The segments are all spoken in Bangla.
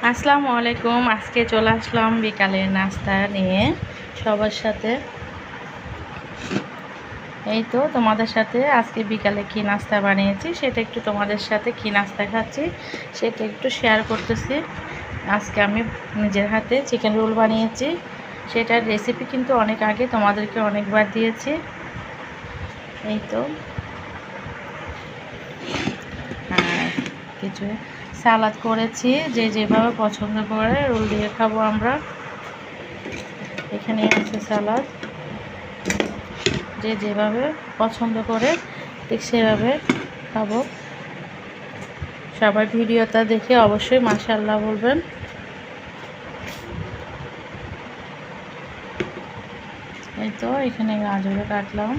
আসসালামু আলাইকুম। আজকে চলে আসলাম বিকালে নাস্তা নিয়ে সবার সাথে। এই তো তোমাদের সাথে আজকে বিকালে কি নাস্তা বানিয়েছি সেটা একটু তোমাদের সাথে কি নাস্তা খাচ্ছি সেটা একটু শেয়ার করতেছি। আজকে আমি নিজের হাতে চিকেন রোল বানিয়েছি। সেটার রেসিপি কিন্তু অনেক আগে তোমাদেরকে অনেকবার দিয়েছি। এই তো কিছু সালাদ করেছি, যে যেভাবে পছন্দ করে রোল দিয়ে খাবো আমরা। এখানে আছে সালাদ, যে যেভাবে পছন্দ করে ঠিক সেভাবে খাবো। সবাই ভিডিওটা দেখে অবশ্যই মাশাআল্লাহ বলবেন। এই তো এখানে গাজর কাটলাম।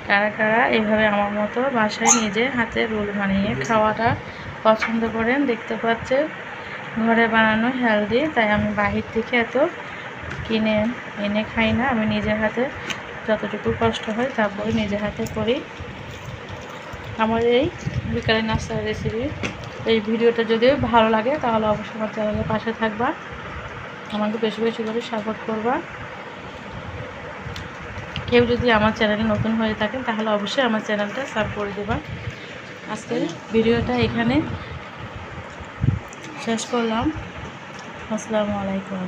কারা কারা এভাবে আমার মতো বাসায় নিজে হাতে রোল বানিয়ে খাওয়াটা পছন্দ করেন দেখতে পাচ্ছেন। ঘরে বানানো হেলদি, তাই আমি বাহির থেকে এত কিনে এনে খাই না। আমি নিজের হাতে যতটুকু কষ্ট হয় তারপরে নিজের হাতে করি। আমার এই বিকালের নাস্তার রেসিপি এই ভিডিওটা যদি ভালো লাগে তাহলে অবশ্যই আমার চ্যানেলের পাশে থাকবা, আমাকে বেশি বেশি করে সাপোর্ট করবা। কেউ যদি আমার চ্যানেলে নতুন হয়ে থাকেন তাহলে অবশ্যই আমার চ্যানেলটা সাব করে দেবা। আজকের ভিডিওটা এখানে শেষ করলাম। আসসালামু আলাইকুম।